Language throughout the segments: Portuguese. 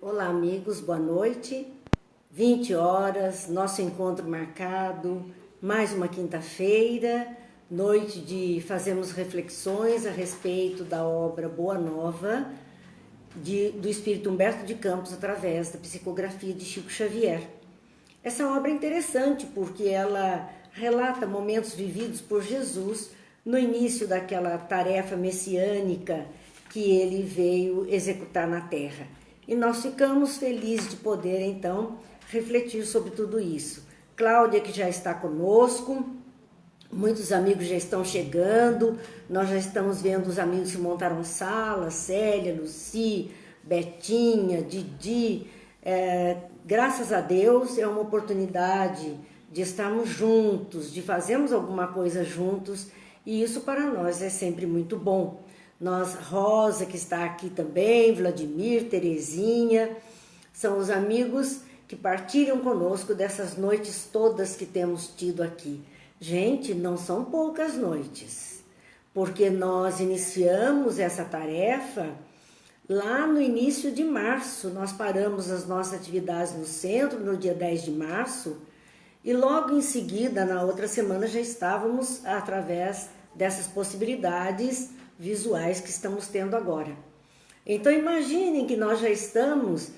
Olá, amigos, boa noite. 20 horas, nosso encontro marcado, mais uma quinta-feira, noite de fazermos reflexões a respeito da obra Boa Nova, do Espírito Humberto de Campos, através da psicografia de Chico Xavier. Essa obra é interessante porque ela relata momentos vividos por Jesus no início daquela tarefa messiânica que ele veio executar na Terra. E nós ficamos felizes de poder, então, refletir sobre tudo isso. Cláudia, que já está conosco, muitos amigos já estão chegando, nós já estamos vendo os amigos que montaram sala, Célia, Luci, Betinha, Didi. Graças a Deus é uma oportunidade de estarmos juntos, de fazermos alguma coisa juntos, e isso para nós é sempre muito bom. Nós, Rosa, que está aqui também, Vladimir, Terezinha, são os amigos que partilham conosco dessas noites todas que temos tido aqui. Gente, não são poucas noites, porque nós iniciamos essa tarefa lá no início de março. Nós paramos as nossas atividades no centro no dia 10 de março e logo em seguida, na outra semana, já estávamos através dessas possibilidades visuais que estamos tendo agora. Então imaginem que nós já estamos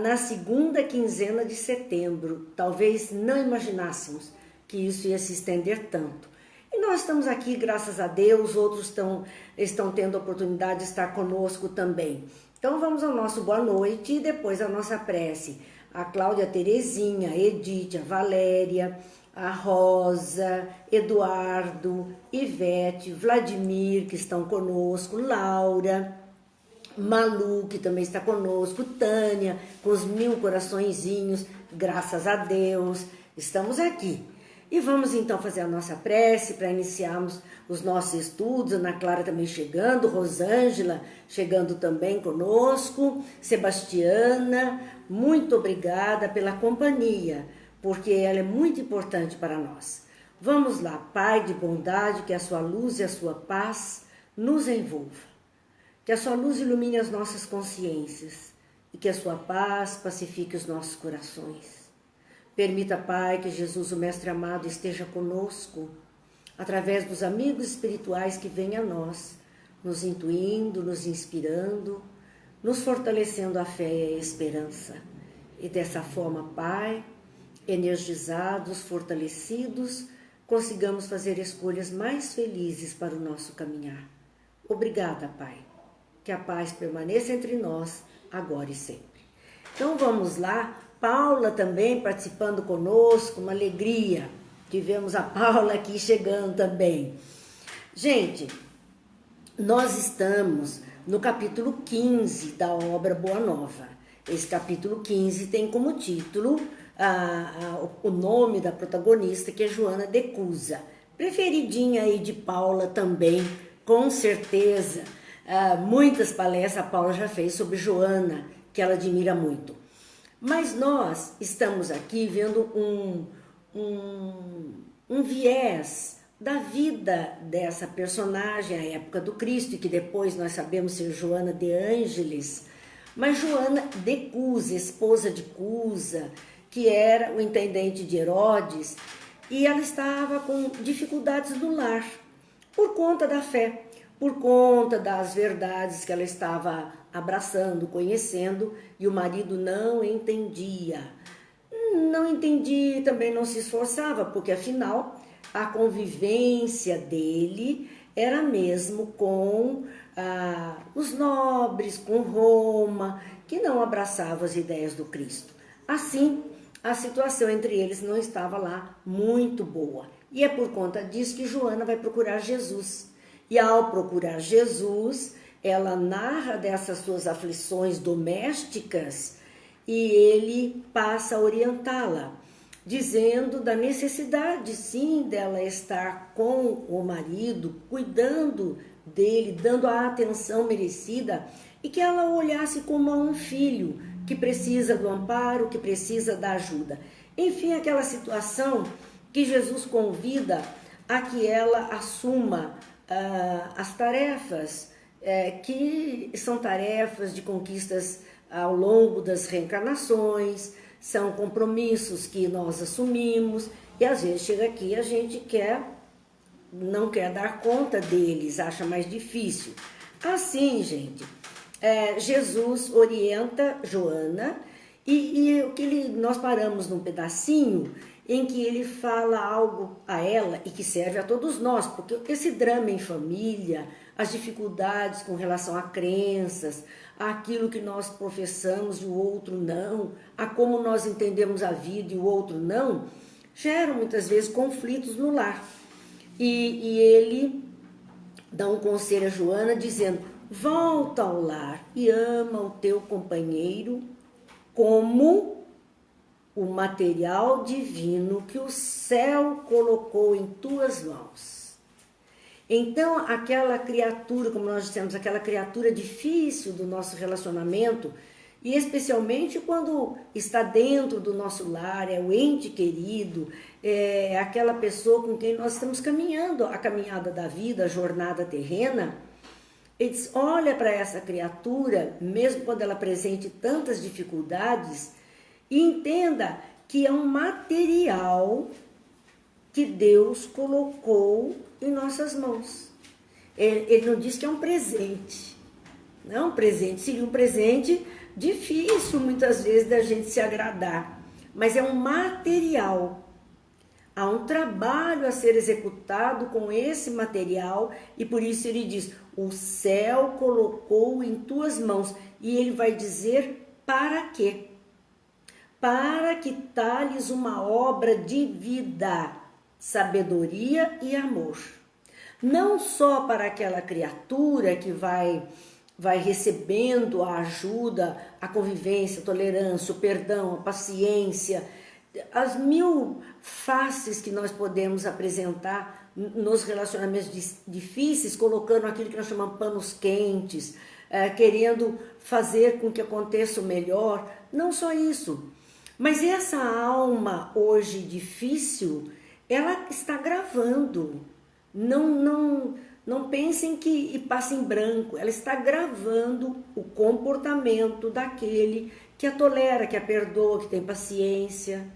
na segunda quinzena de setembro. Talvez não imaginássemos que isso ia se estender tanto. E nós estamos aqui, graças a Deus, outros estão tendo a oportunidade de estar conosco também. Então vamos ao nosso boa noite e depois a nossa prece. A Cláudia, a Terezinha, a Edith, a Valéria, a Rosa, Eduardo, Ivete, Vladimir, que estão conosco, Laura, Malu, que também está conosco, Tânia, com os 1000 coraçõezinhos, graças a Deus, estamos aqui. E vamos então fazer a nossa prece para iniciarmos os nossos estudos. Ana Clara também chegando, Rosângela chegando também conosco, Sebastiana, muito obrigada pela companhia, porque ela é muito importante para nós. Vamos lá, Pai de bondade, que a sua luz e a sua paz nos envolva. Que a sua luz ilumine as nossas consciências e que a sua paz pacifique os nossos corações. Permita, Pai, que Jesus, o Mestre amado, esteja conosco, através dos amigos espirituais que vêm a nós, nos intuindo, nos inspirando, nos fortalecendo a fé e a esperança. E dessa forma, Pai, energizados, fortalecidos, consigamos fazer escolhas mais felizes para o nosso caminhar. Obrigada, Pai. Que a paz permaneça entre nós, agora e sempre. Então vamos lá, Paula também participando conosco, uma alegria. Tivemos a Paula aqui chegando também. Gente, nós estamos no capítulo 15 da obra Boa Nova. Esse capítulo 15 tem como título o nome da protagonista, que é Joana de Cusa, preferidinha aí de Paula também, com certeza. Muitas palestras a Paula já fez sobre Joana, que ela admira muito. Mas nós estamos aqui vendo um viés da vida dessa personagem, a época do Cristo, e que depois nós sabemos ser Joana de Ângeles, mas Joana de Cusa, esposa de Cusa, que era o intendente de Herodes, e ela estava com dificuldades no lar, por conta da fé, por conta das verdades que ela estava abraçando, conhecendo, e o marido não entendia. Não entendia e também não se esforçava, porque afinal a convivência dele era mesmo com os nobres, com Roma, que não abraçavam as ideias do Cristo. Assim, a situação entre eles não estava lá muito boa. E é por conta disso que Joana vai procurar Jesus. E ao procurar Jesus, ela narra dessas suas aflições domésticas e ele passa a orientá-la, dizendo da necessidade, sim, dela estar com o marido, cuidando dele, dando a atenção merecida, e que ela o olhasse como a um filho que precisa do amparo, que precisa da ajuda. Enfim, aquela situação que Jesus convida a que ela assuma as tarefas que são tarefas de conquistas ao longo das reencarnações, são compromissos que nós assumimos, e às vezes chega aqui a gente não quer dar conta deles, acha mais difícil. Assim, gente, Jesus orienta Joana, e o que nós paramos num pedacinho em que ele fala algo a ela e que serve a todos nós, porque esse drama em família, as dificuldades com relação a crenças, aquilo que nós professamos e o outro não, a como nós entendemos a vida e o outro não, geram muitas vezes conflitos no lar. E ele dá um conselho a Joana dizendo: volta ao lar e ama o teu companheiro como o material divino que o céu colocou em tuas mãos. Então, aquela criatura, como nós dissemos, aquela criatura difícil do nosso relacionamento, e especialmente quando está dentro do nosso lar, é o ente querido, é aquela pessoa com quem nós estamos caminhando a caminhada da vida, a jornada terrena, ele diz: olha para essa criatura, mesmo quando ela apresente tantas dificuldades, e entenda que é um material que Deus colocou em nossas mãos. Ele não diz que é um presente. Não é um presente, seria um presente difícil muitas vezes da gente se agradar. Mas é um material. Há um trabalho a ser executado com esse material e por isso ele diz: o céu colocou em tuas mãos. E ele vai dizer para quê? Para que tales uma obra de vida, sabedoria e amor. Não só para aquela criatura que vai recebendo a ajuda, a convivência, a tolerância, o perdão, a paciência, as mil faces que nós podemos apresentar nos relacionamentos difíceis, colocando aquilo que nós chamamos panos quentes, querendo fazer com que aconteça o melhor. Não só isso, mas essa alma hoje difícil, ela está gravando. Não pensem que passa em branco. Ela está gravando o comportamento daquele que a tolera, que a perdoa, que tem paciência.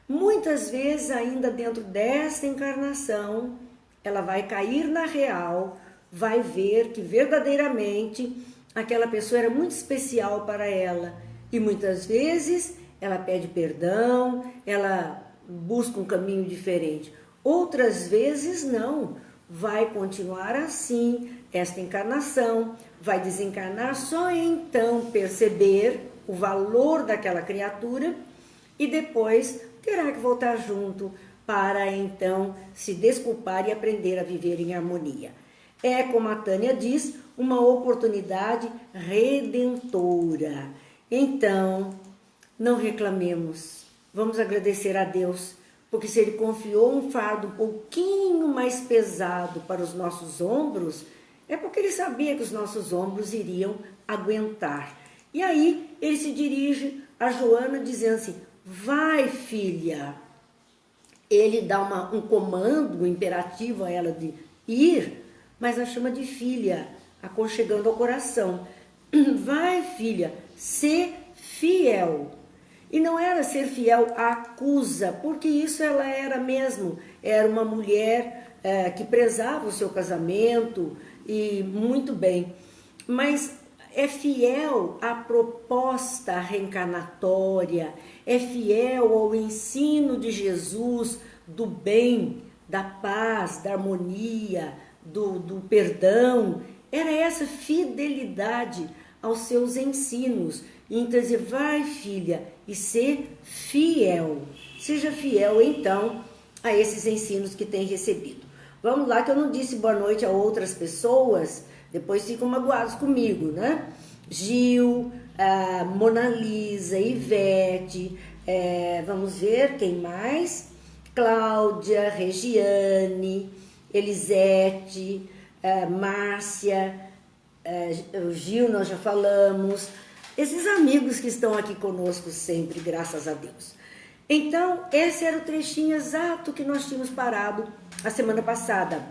Muitas vezes, ainda dentro desta encarnação, ela vai cair na real, vai ver que verdadeiramente aquela pessoa era muito especial para ela. E muitas vezes ela pede perdão, ela busca um caminho diferente. Outras vezes não, vai continuar assim, esta encarnação, vai desencarnar só então perceber o valor daquela criatura e depois terá que voltar junto para então se desculpar e aprender a viver em harmonia. É, como a Tânia diz, uma oportunidade redentora. Então, não reclamemos, vamos agradecer a Deus, porque se Ele confiou um fardo um pouquinho mais pesado para os nossos ombros, é porque Ele sabia que os nossos ombros iriam aguentar. E aí Ele se dirige a Joana dizendo assim: vai, filha. Ele dá um comando, um imperativo a ela de ir, mas a chama de filha, aconchegando ao coração. Vai, filha, ser fiel. E não era ser fiel à acusa, porque isso ela era mesmo. Era uma mulher que prezava o seu casamento, e muito bem. Mas é fiel à proposta reencarnatória, é fiel ao ensino de Jesus do bem, da paz, da harmonia, do perdão. Era essa fidelidade aos seus ensinos. E então dizer: vai, filha, e ser fiel. Seja fiel, então, a esses ensinos que tem recebido. Vamos lá, que eu não disse boa noite a outras pessoas, depois ficam magoados comigo, né? Gil, Mona Lisa, Ivete, vamos ver quem mais? Cláudia, Regiane, Elisete, Márcia, o Gil nós já falamos, esses amigos que estão aqui conosco sempre, graças a Deus. Então, esse era o trechinho exato que nós tínhamos parado a semana passada.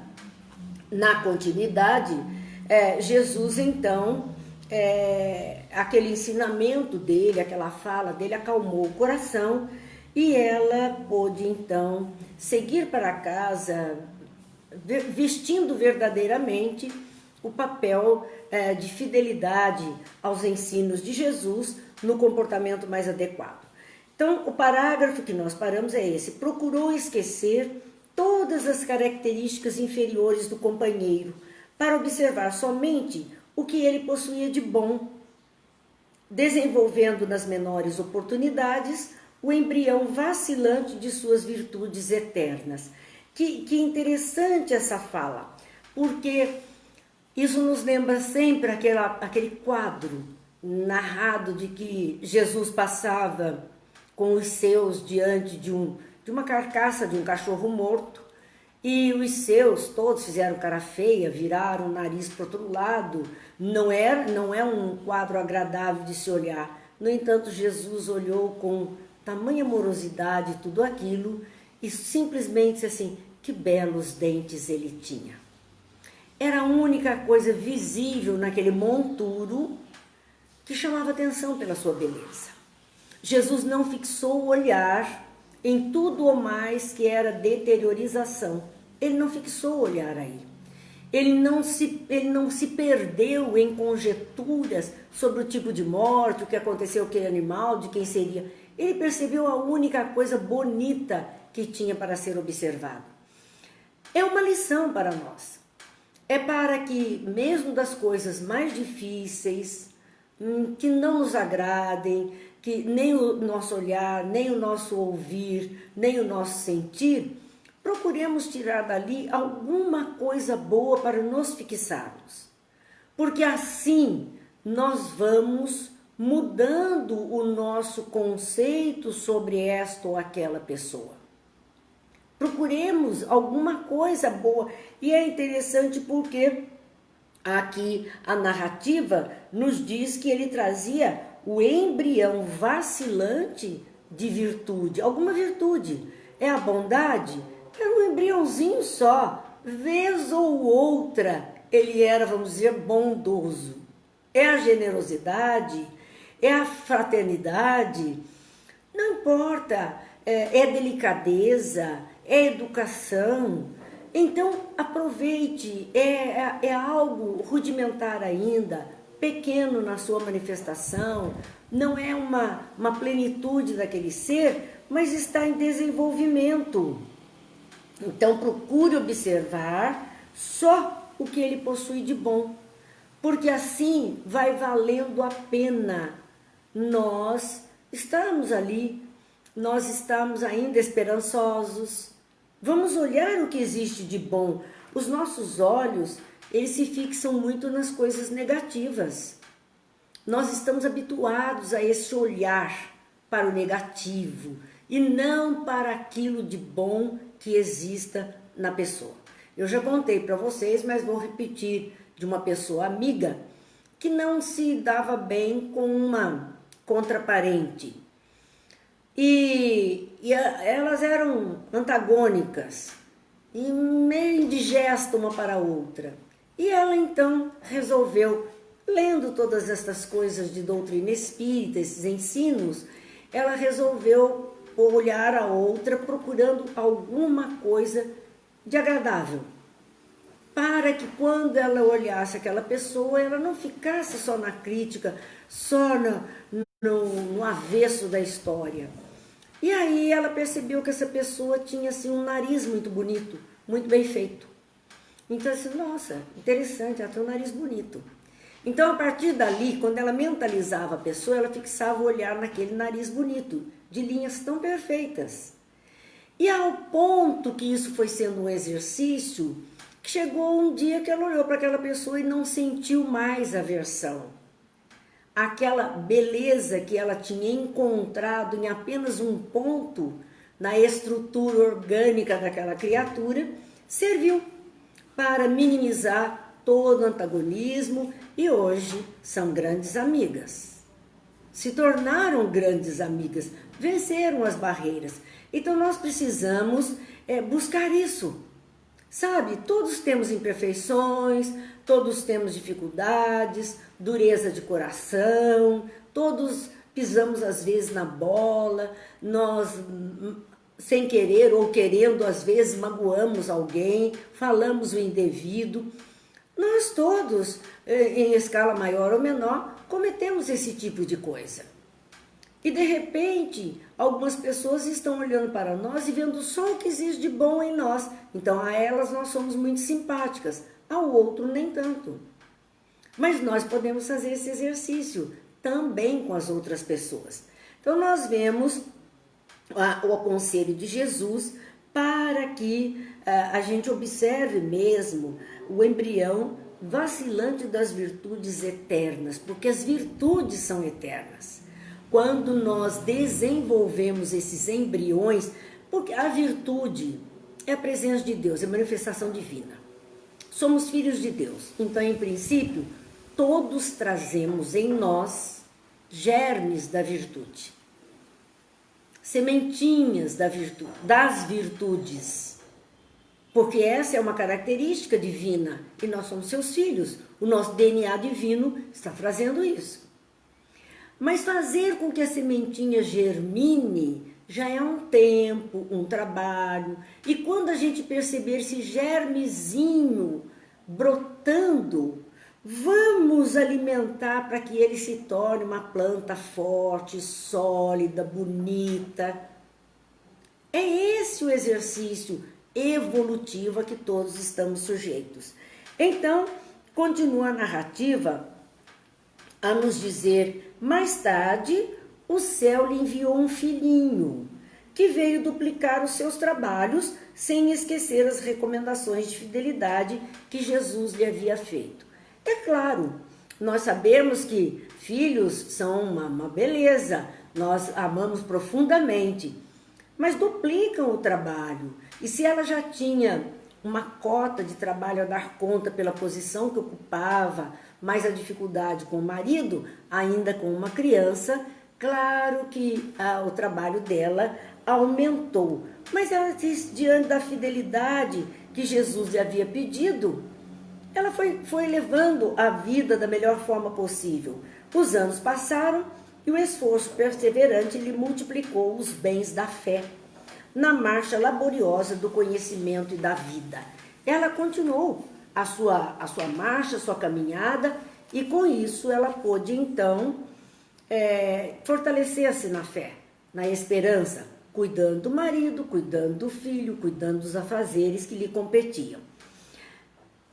Na continuidade, Jesus então, aquele ensinamento dele, aquela fala dele acalmou o coração e ela pôde então seguir para casa vestindo verdadeiramente o papel de fidelidade aos ensinos de Jesus no comportamento mais adequado. Então, o parágrafo que nós paramos é esse: procurou esquecer todas as características inferiores do companheiro para observar somente o que ele possuía de bom, desenvolvendo nas menores oportunidades o embrião vacilante de suas virtudes eternas. Que interessante essa fala, porque isso nos lembra sempre aquele quadro narrado de que Jesus passava com os seus diante de uma carcaça de um cachorro morto, e os seus todos fizeram cara feia, viraram o nariz para o outro lado. Não é um quadro agradável de se olhar. No entanto, Jesus olhou com tamanha amorosidade tudo aquilo e simplesmente disse assim: que belos dentes ele tinha. Era a única coisa visível naquele monturo que chamava atenção pela sua beleza. Jesus não fixou o olhar em tudo ou mais que era deteriorização. Ele não fixou o olhar aí. Ele não se perdeu em conjecturas sobre o tipo de morte, o que aconteceu com aquele animal, de quem seria. Ele percebeu a única coisa bonita que tinha para ser observado. É uma lição para nós. É para que, mesmo das coisas mais difíceis, que não nos agradem, que nem o nosso olhar, nem o nosso ouvir, nem o nosso sentir, procuremos tirar dali alguma coisa boa para nos fixarmos. Porque assim nós vamos mudando o nosso conceito sobre esta ou aquela pessoa. Procuremos alguma coisa boa. E é interessante porque aqui a narrativa nos diz que ele trazia o embrião vacilante de virtude. Alguma virtude. É a bondade? Era um embriãozinho só. Vez ou outra ele era, vamos dizer, bondoso. É a generosidade, é a fraternidade, não importa, é delicadeza, é educação. Então aproveite, é algo rudimentar ainda, pequeno na sua manifestação, não é uma plenitude daquele ser, mas está em desenvolvimento. Então procure observar só o que ele possui de bom, porque assim vai valendo a pena nós estamos ali, nós estamos ainda esperançosos. Vamos olhar o que existe de bom. Os nossos olhos, eles se fixam muito nas coisas negativas. Nós estamos habituados a esse olhar para o negativo e não para aquilo de bom que exista na pessoa. Eu já contei para vocês, mas vou repetir, de uma pessoa amiga que não se dava bem com uma contraparente. E elas eram antagônicas e meio indigesta uma para a outra. E ela então resolveu, lendo todas estas coisas de doutrina espírita, esses ensinos, ela resolveu olhar a outra procurando alguma coisa de agradável, para que quando ela olhasse aquela pessoa, ela não ficasse só na crítica, só no avesso da história. E aí ela percebeu que essa pessoa tinha assim, um nariz muito bonito, muito bem feito. Então assim, nossa, interessante, ela tem um nariz bonito. Então a partir dali, quando ela mentalizava a pessoa, ela fixava o olhar naquele nariz bonito, de linhas tão perfeitas. E ao ponto que isso foi sendo um exercício, chegou um dia que ela olhou para aquela pessoa e não sentiu mais aversão. Aquela beleza que ela tinha encontrado em apenas um ponto na estrutura orgânica daquela criatura, serviu para minimizar todo o antagonismo e hoje são grandes amigas. Se tornaram grandes amigas, venceram as barreiras. Então nós precisamos buscar isso. Sabe, todos temos imperfeições, todos temos dificuldades, dureza de coração, todos pisamos às vezes na bola, nós sem querer ou querendo às vezes magoamos alguém, falamos o indevido. Nós todos, em escala maior ou menor, cometemos esse tipo de coisa. E de repente, algumas pessoas estão olhando para nós e vendo só o que existe de bom em nós. Então a elas nós somos muito simpáticas, ao outro nem tanto. Mas nós podemos fazer esse exercício também com as outras pessoas. Então nós vemos o conselho de Jesus para que a gente observe mesmo o embrião vacilante das virtudes eternas, porque as virtudes são eternas. Quando nós desenvolvemos esses embriões, porque a virtude é a presença de Deus, é a manifestação divina. Somos filhos de Deus, então em princípio todos trazemos em nós germes da virtude, sementinhas das virtudes, porque essa é uma característica divina e nós somos seus filhos, o nosso DNA divino está trazendo isso. Mas fazer com que a sementinha germine já é um tempo, um trabalho, e quando a gente perceber esse germezinho brotando, vamos alimentar para que ele se torne uma planta forte, sólida, bonita. É esse o exercício evolutivo a que todos estamos sujeitos. Então, continua a narrativa a nos dizer: mais tarde, o céu lhe enviou um filhinho, que veio duplicar os seus trabalhos, sem esquecer as recomendações de fidelidade que Jesus lhe havia feito. É claro, nós sabemos que filhos são uma beleza, nós amamos profundamente, mas duplicam o trabalho. E se ela já tinha uma cota de trabalho a dar conta pela posição que ocupava, mais a dificuldade com o marido, ainda com uma criança, claro que o trabalho dela aumentou. Mas ela, diante da fidelidade que Jesus lhe havia pedido, ela foi levando a vida da melhor forma possível. Os anos passaram e o esforço perseverante lhe multiplicou os bens da fé na marcha laboriosa do conhecimento e da vida. Ela continuou a sua marcha, a sua caminhada, e com isso ela pôde então fortalecer-se na fé, na esperança, cuidando do marido, cuidando do filho, cuidando dos afazeres que lhe competiam.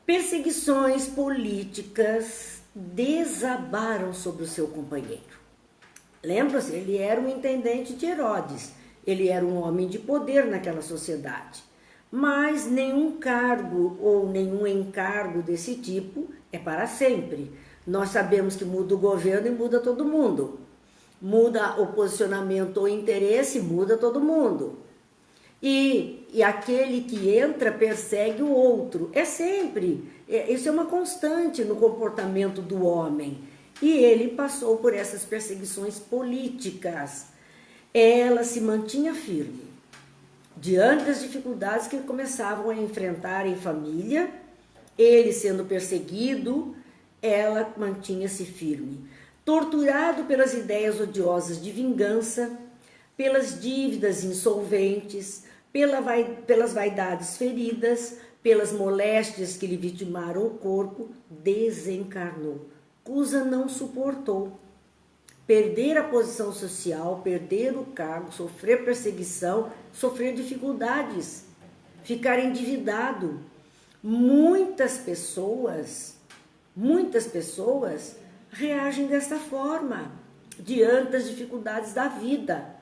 Perseguições políticas desabaram sobre o seu companheiro. Lembra-se, ele era um intendente de Herodes, ele era um homem de poder naquela sociedade. Mas nenhum cargo ou nenhum encargo desse tipo é para sempre. Nós sabemos que muda o governo e muda todo mundo. Muda o posicionamento ou interesse, muda todo mundo. E aquele que entra persegue o outro. É sempre. Isso é uma constante no comportamento do homem. E ele passou por essas perseguições políticas. Ela se mantinha firme diante das dificuldades que começavam a enfrentar em família. Ele sendo perseguido, ela mantinha-se firme. Torturado pelas ideias odiosas de vingança, pelas dívidas insolventes, pelas vaidades feridas, pelas moléstias que lhe vitimaram o corpo, desencarnou. Cusa não suportou. Perder a posição social, perder o cargo, sofrer perseguição, sofrer dificuldades, ficar endividado. Muitas pessoas reagem desta forma, diante das dificuldades da vida.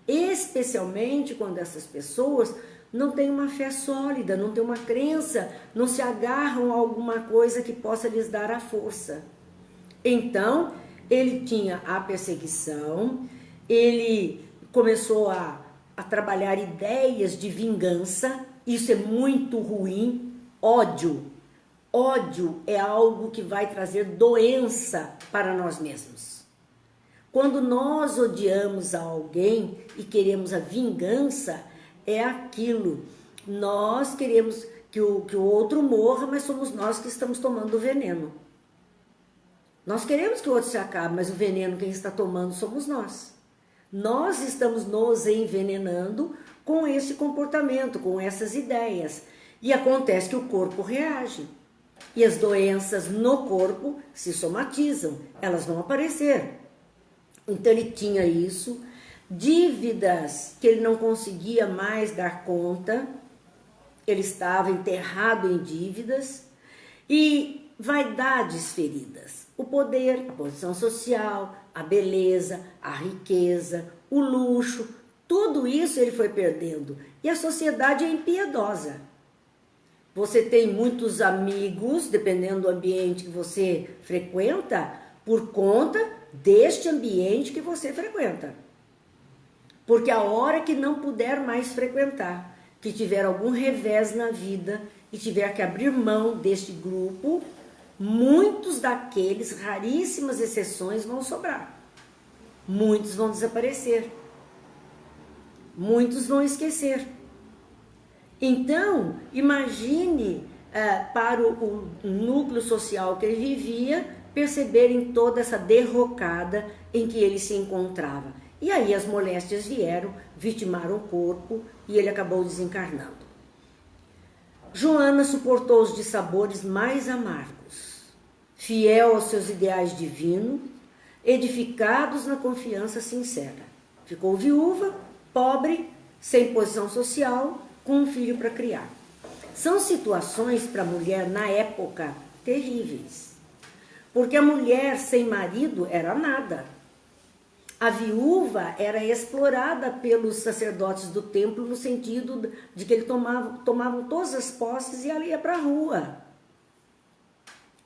Especialmente quando essas pessoas não têm uma fé sólida, não têm uma crença, não se agarram a alguma coisa que possa lhes dar a força. Então, ele tinha a perseguição, ele começou a trabalhar ideias de vingança, isso é muito ruim. Ódio é algo que vai trazer doença para nós mesmos. Quando nós odiamos a alguém e queremos a vingança, é aquilo, nós queremos que o outro morra, mas somos nós que estamos tomando o veneno. Nós queremos que o outro se acabe, mas o veneno quem está tomando somos nós. Nós estamos nos envenenando com esse comportamento, com essas ideias. E acontece que o corpo reage. E as doenças no corpo se somatizam, elas vão aparecer. Então ele tinha isso, dívidas que ele não conseguia mais dar conta, ele estava enterrado em dívidas, e vaidades feridas. O poder, a posição social, a beleza, a riqueza, o luxo, tudo isso ele foi perdendo. E a sociedade é impiedosa. Você tem muitos amigos, dependendo do ambiente que você frequenta, por conta deste ambiente que você frequenta. Porque a hora que não puder mais frequentar, que tiver algum revés na vida e tiver que abrir mão deste grupo, muitos daqueles, raríssimas exceções, vão sobrar. Muitos vão desaparecer. Muitos vão esquecer. Então, imagine para o núcleo social que ele vivia, perceberem toda essa derrocada em que ele se encontrava. E aí as moléstias vieram, vitimaram o corpo e ele acabou desencarnando. Joana suportou os dissabores mais amargos, fiel aos seus ideais divinos, edificados na confiança sincera. Ficou viúva, pobre, sem posição social, com um filho para criar. São situações para a mulher na época terríveis, porque a mulher sem marido era nada. A viúva era explorada pelos sacerdotes do templo no sentido de que eles tomavam todas as posses e ela ia para a rua,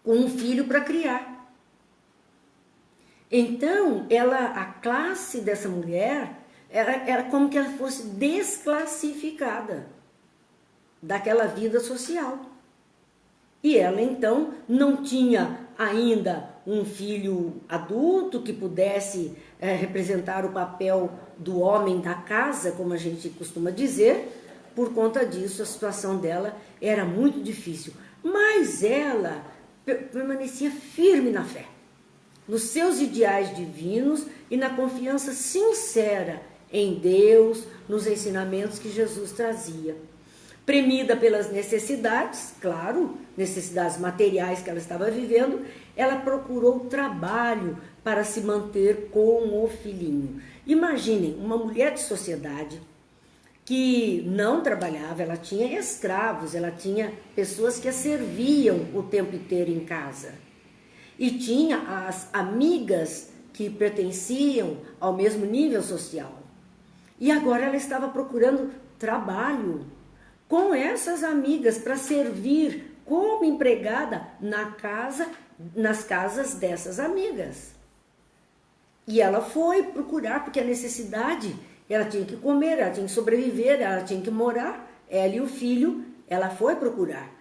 com um filho para criar. Então, a classe dessa mulher era como que ela fosse desclassificada daquela vida social. E ela, então, não tinha ainda um filho adulto que pudesse representar o papel do homem da casa, como a gente costuma dizer. Por conta disso, a situação dela era muito difícil. Mas ela permanecia firme na fé, nos seus ideais divinos e na confiança sincera em Deus, nos ensinamentos que Jesus trazia. Premida pelas necessidades, claro, necessidades materiais que ela estava vivendo, ela procurou trabalho para se manter com o filhinho. Imaginem, uma mulher de sociedade que não trabalhava, ela tinha escravos, ela tinha pessoas que a serviam o tempo inteiro em casa. E tinha as amigas que pertenciam ao mesmo nível social. E agora ela estava procurando trabalho com essas amigas para servir como empregada nas casas dessas amigas. E ela foi procurar, porque a necessidade, ela tinha que comer, ela tinha que sobreviver, ela tinha que morar, ela e o filho, ela foi procurar.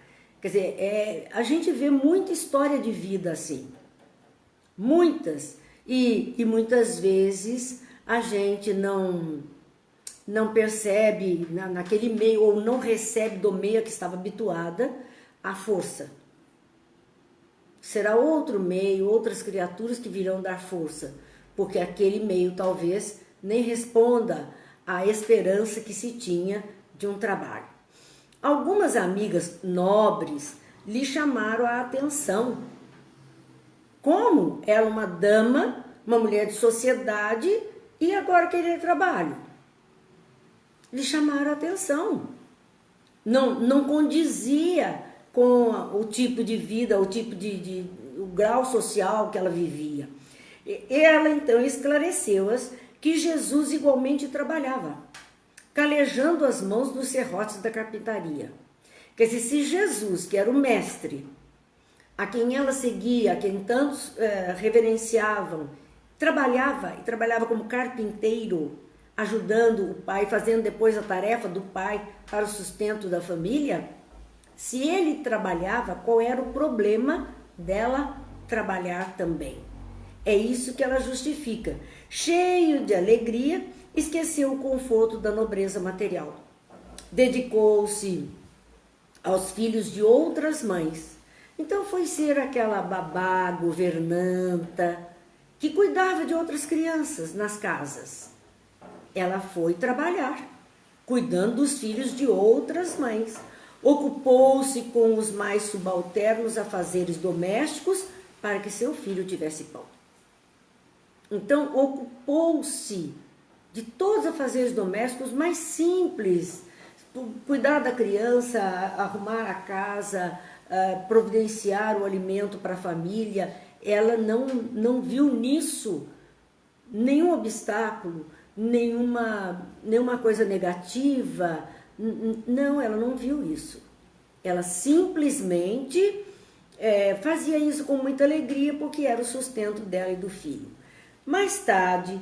Quer dizer, a gente vê muita história de vida assim, muitas, e muitas vezes a gente não percebe naquele meio, ou não recebe do meio a que estava habituada, a força. Será outro meio, outras criaturas que virão dar força, porque aquele meio talvez nem responda à esperança que se tinha de um trabalho. Algumas amigas nobres lhe chamaram a atenção. Como ela, uma dama, uma mulher de sociedade, e agora querer trabalho? Lhe chamaram a atenção. Não condizia com o tipo de vida, o tipo o grau social que ela vivia. Ela então esclareceu-as que Jesus igualmente trabalhava, calejando as mãos dos serrotes da carpintaria. Quer dizer, se Jesus, que era o mestre, a quem ela seguia, a quem tantos reverenciavam, trabalhava como carpinteiro, ajudando o pai, fazendo depois a tarefa do pai para o sustento da família, se ele trabalhava, qual era o problema dela trabalhar também? É isso que ela justifica. Cheio de alegria, esqueceu o conforto da nobreza material. Dedicou-se aos filhos de outras mães. Então foi ser aquela babá governanta que cuidava de outras crianças nas casas. Ela foi trabalhar, cuidando dos filhos de outras mães. Ocupou-se com os mais subalternos afazeres domésticos para que seu filho tivesse pão. Então, ocupou-se de todos os afazeres domésticos mais simples, cuidar da criança, arrumar a casa, providenciar o alimento para a família. Ela não viu nisso nenhum obstáculo, nenhuma coisa negativa. Não, ela não viu isso. Ela simplesmente fazia isso com muita alegria, porque era o sustento dela e do filho. Mais tarde,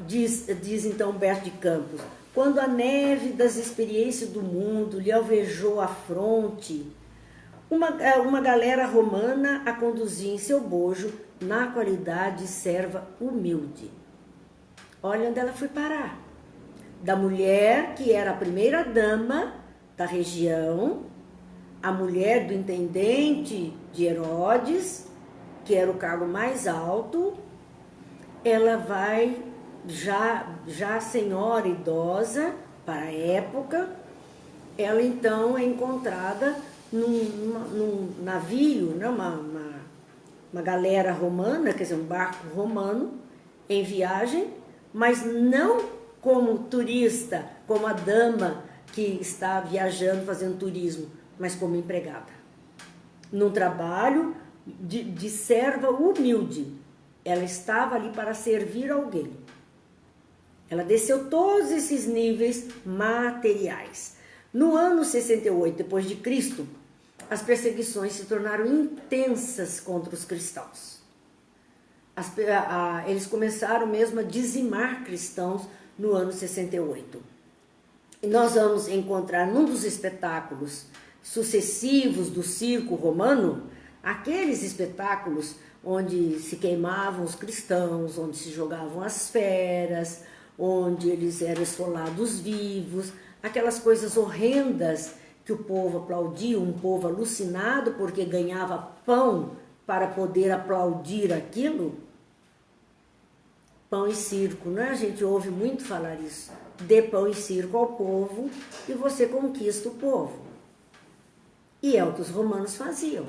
diz então Humberto de Campos, quando a neve das experiências do mundo lhe alvejou a fronte, uma galera romana a conduzia em seu bojo na qualidade de serva humilde. Olha onde ela foi parar. Da mulher que era a primeira dama da região, a mulher do intendente de Herodes, que era o cargo mais alto, ela vai, já senhora idosa para a época, ela então é encontrada num navio, né, uma galera romana, quer dizer, um barco romano em viagem, mas não como turista, como a dama que está viajando, fazendo turismo, mas como empregada. Num trabalho de serva humilde. Ela estava ali para servir alguém. Ela desceu todos esses níveis materiais. No ano 68 depois de Cristo, as perseguições se tornaram intensas contra os cristãos. Eles começaram mesmo a dizimar cristãos no ano 68. E nós vamos encontrar num dos espetáculos sucessivos do circo romano, aqueles espetáculos onde se queimavam os cristãos, onde se jogavam as feras, onde eles eram esfolados vivos, aquelas coisas horrendas que o povo aplaudia, um povo alucinado porque ganhava pão para poder aplaudir aquilo. Pão e circo, né? A gente ouve muito falar isso. Dê pão e circo ao povo e você conquista o povo. E é o que os romanos faziam.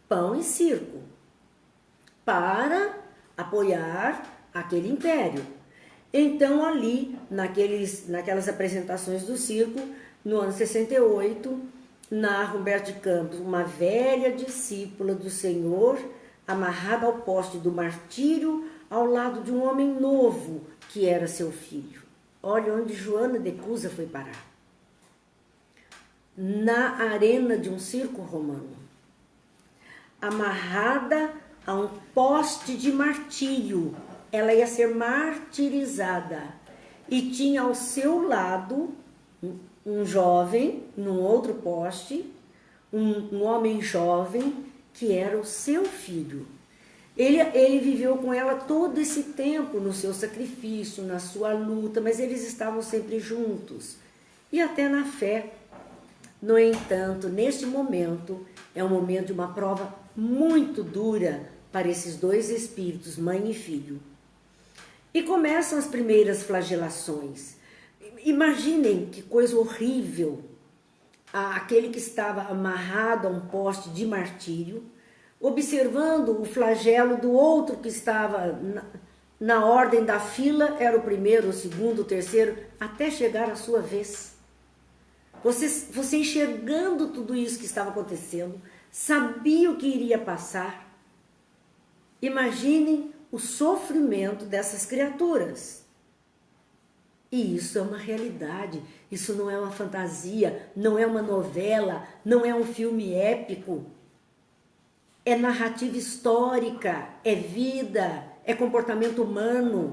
Pão e circo. Para apoiar aquele império. Então, ali, naquelas apresentações do circo, no ano 68, narra Humberto de Campos, uma velha discípula do Senhor, amarrada ao poste do martírio, ao lado de um homem novo, que era seu filho. Olha onde Joana de Cusa foi parar. Na arena de um circo romano. Amarrada a um poste de martírio. Ela ia ser martirizada. E tinha ao seu lado um jovem, num outro poste, um homem jovem, que era o seu filho. Ele viveu com ela todo esse tempo no seu sacrifício, na sua luta, mas eles estavam sempre juntos. E até na fé. No entanto, neste momento, é um momento de uma prova muito dura para esses dois espíritos, mãe e filho. E começam as primeiras flagelações. Imaginem que coisa horrível. Aquele que estava amarrado a um poste de martírio, observando o flagelo do outro que estava na ordem da fila, era o primeiro, o segundo, o terceiro, até chegar a sua vez. Você enxergando tudo isso que estava acontecendo, sabia o que iria passar. Imaginem o sofrimento dessas criaturas. E isso é uma realidade, isso não é uma fantasia, não é uma novela, não é um filme épico. É narrativa histórica, é vida, é comportamento humano.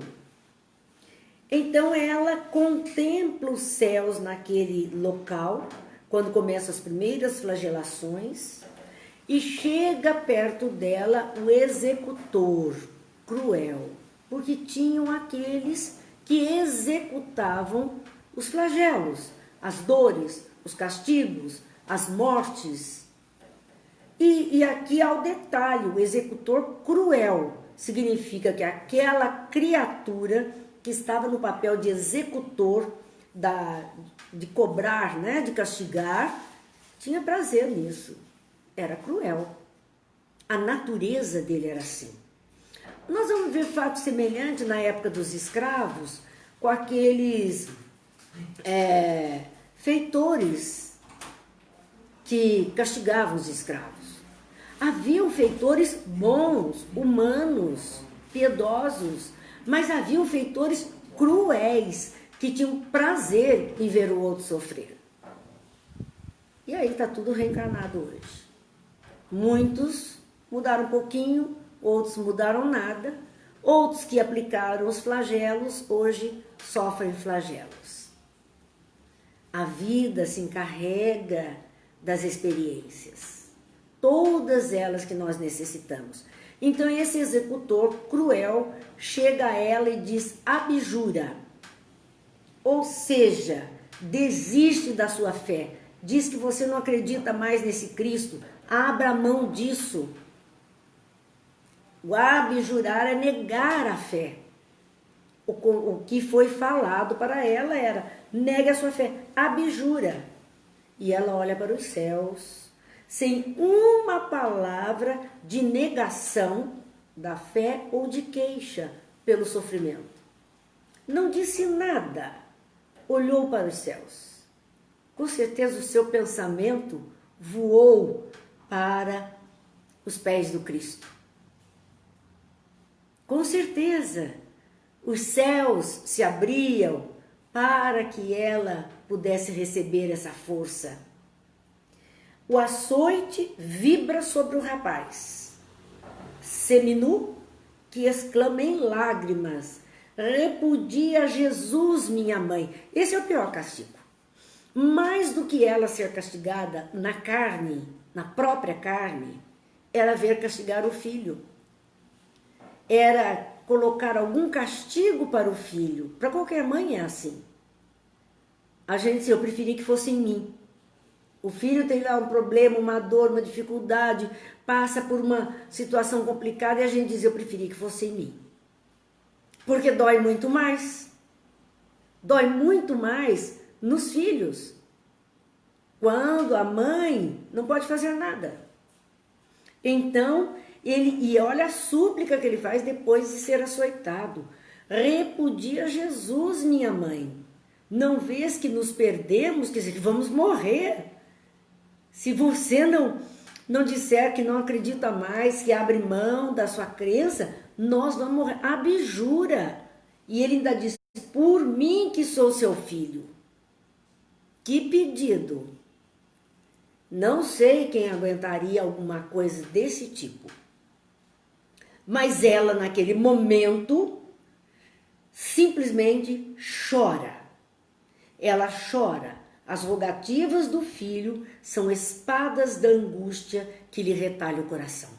Então ela contempla os céus naquele local, quando começam as primeiras flagelações, e chega perto dela o executor cruel, porque tinham aqueles que executavam os flagelos, as dores, os castigos, as mortes. E aqui há o detalhe, o executor cruel significa que aquela criatura que estava no papel de executor, de cobrar, né, de castigar, tinha prazer nisso. Era cruel. A natureza dele era assim. Nós vamos ver fato semelhante na época dos escravos, com aqueles feitores que castigavam os escravos. Haviam feitores bons, humanos, piedosos, mas haviam feitores cruéis, que tinham prazer em ver o outro sofrer. E aí está tudo reencarnado hoje. Muitos mudaram um pouquinho, outros mudaram nada, outros que aplicaram os flagelos, hoje sofrem flagelos. A vida se encarrega das experiências, todas elas que nós necessitamos. Então esse executor cruel chega a ela e diz: abjura, ou seja, desiste da sua fé, diz que você não acredita mais nesse Cristo, abra mão disso. O abjurar é negar a fé. O que foi falado para ela era: negue a sua fé, abjura. E ela olha para os céus, sem uma palavra de negação da fé ou de queixa pelo sofrimento. Não disse nada, olhou para os céus. Com certeza o seu pensamento voou para os pés do Cristo. Com certeza, os céus se abriam para que ela pudesse receber essa força. O açoite vibra sobre o rapaz, seminu, que exclama em lágrimas: repudia Jesus, minha mãe. Esse é o pior castigo. Mais do que ela ser castigada na carne, na própria carne, era ver castigar o filho. Era colocar algum castigo para o filho. Para qualquer mãe é assim. A gente diz: eu preferi que fosse em mim. O filho tem lá um problema, uma dor, uma dificuldade, passa por uma situação complicada e a gente diz: eu preferi que fosse em mim. Porque dói muito mais. Dói muito mais nos filhos, quando a mãe não pode fazer nada. Então, e olha a súplica que ele faz depois de ser açoitado: repudia Jesus, minha mãe. Não vês que nos perdemos, quer dizer, que vamos morrer. Se você não disser que não acredita mais, que abre mão da sua crença, nós vamos morrer. Abjura. E ele ainda diz: por mim que sou seu filho. Que pedido. Não sei quem aguentaria alguma coisa desse tipo. Mas ela, naquele momento, simplesmente chora. Ela chora. As rogativas do filho são espadas da angústia que lhe retalha o coração.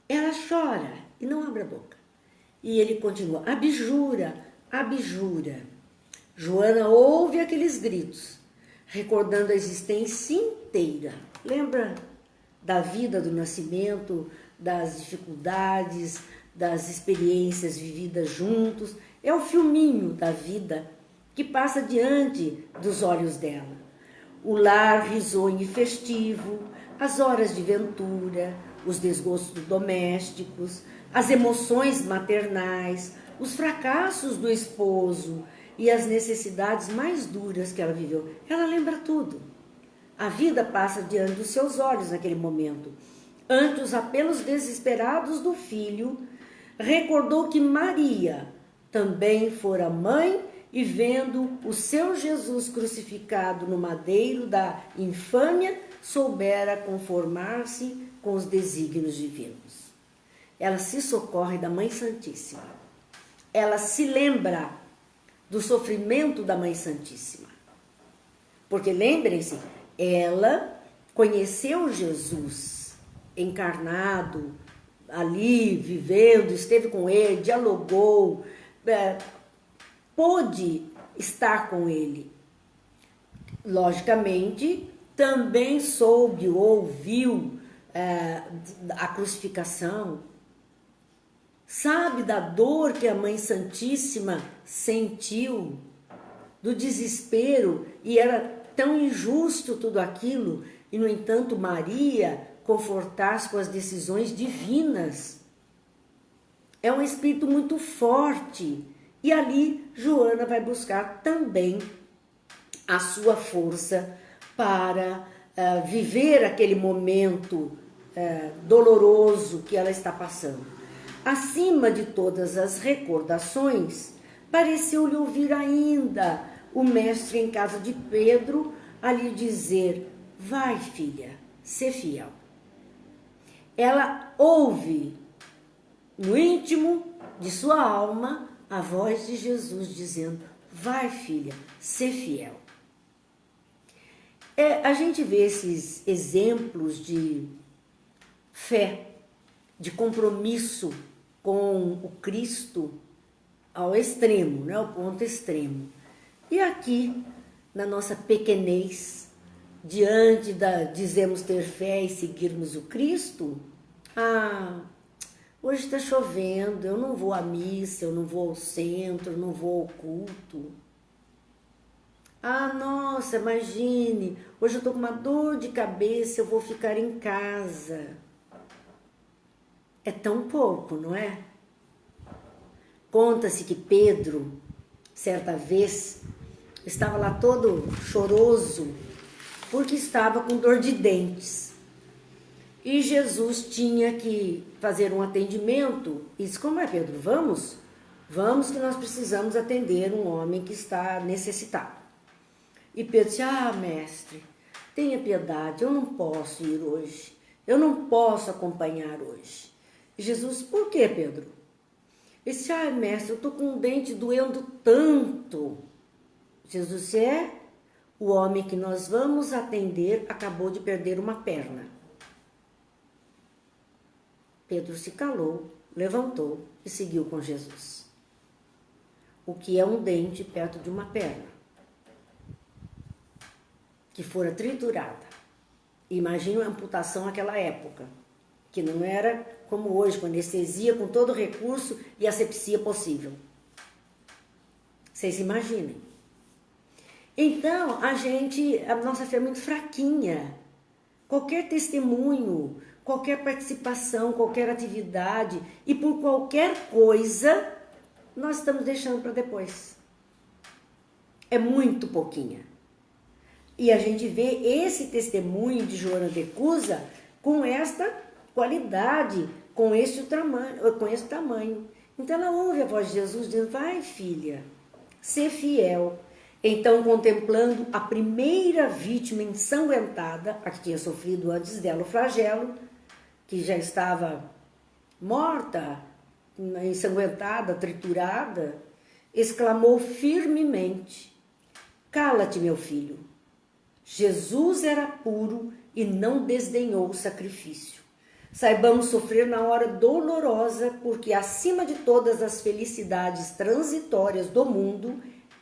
Ela chora e não abre a boca. E ele continua: abjura, abjura. Joana ouve aqueles gritos, recordando a existência inteira. Lembra da vida, do nascimento, das dificuldades, das experiências vividas juntos. É o filminho da vida que passa diante dos olhos dela. O lar risonho e festivo, as horas de ventura, os desgostos domésticos, as emoções maternais, os fracassos do esposo e as necessidades mais duras que ela viveu. Ela lembra tudo. A vida passa diante dos seus olhos naquele momento. Ante os apelos desesperados do filho, recordou que Maria também fora mãe e, vendo o seu Jesus crucificado no madeiro da infâmia, soubera conformar-se com os desígnios divinos. Ela se socorre da Mãe Santíssima. Ela se lembra do sofrimento da Mãe Santíssima. Porque lembrem-se, ela conheceu Jesus encarnado, ali, vivendo, esteve com ele, dialogou, pôde estar com ele. logicamente, também soube, ouviu a crucificação, sabe da dor que a Mãe Santíssima sentiu, do desespero, e era tão injusto tudo aquilo, e no entanto Maria confortar-se com as decisões divinas. É um espírito muito forte, e ali Joana vai buscar também a sua força para viver aquele momento doloroso que ela está passando. Acima de todas as recordações, pareceu-lhe ouvir ainda o mestre em casa de Pedro a lhe dizer: vai, filha, sê fiel. Ela ouve no íntimo de sua alma a voz de Jesus dizendo: vai, filha, sê fiel. A gente vê esses exemplos de fé, de compromisso com o Cristo ao extremo, né? Ao ponto extremo. E aqui, na nossa pequenez, diante da dizemos ter fé e seguirmos o Cristo, hoje está chovendo, eu não vou à missa, eu não vou ao centro, eu não vou ao culto. Nossa, imagine, hoje eu estou com uma dor de cabeça, eu vou ficar em casa. É tão pouco, não é? Conta-se que Pedro, certa vez, estava lá todo choroso, porque estava com dor de dentes. E Jesus tinha que fazer um atendimento, e disse: como é, Pedro? Vamos? Vamos, que nós precisamos atender um homem que está necessitado. E Pedro disse: mestre, tenha piedade, eu não posso ir hoje, eu não posso acompanhar hoje. E Jesus: por que, Pedro? Ele disse: mestre, eu estou com um dente doendo tanto. Jesus disse: o homem que nós vamos atender acabou de perder uma perna. Pedro se calou, levantou e seguiu com Jesus. O que é um dente perto de uma perna que fora triturada? Imagina a amputação naquela época, que não era como hoje, com anestesia, com todo o recurso e asepsia possível. Vocês imaginem. Então, a nossa fé é muito fraquinha. Qualquer testemunho, qualquer participação, qualquer atividade, e por qualquer coisa, nós estamos deixando para depois. É muito pouquinha. E a gente vê esse testemunho de Joana de Cusa com esta qualidade, com esse tamanho. Então ela ouve a voz de Jesus dizendo: vai, filha, ser fiel. Então, contemplando a primeira vítima ensanguentada, a que tinha sofrido antes dela o flagelo, que já estava morta, ensanguentada, triturada, exclamou firmemente: cala-te, meu filho. Jesus era puro e não desdenhou o sacrifício. Saibamos sofrer na hora dolorosa, porque acima de todas as felicidades transitórias do mundo,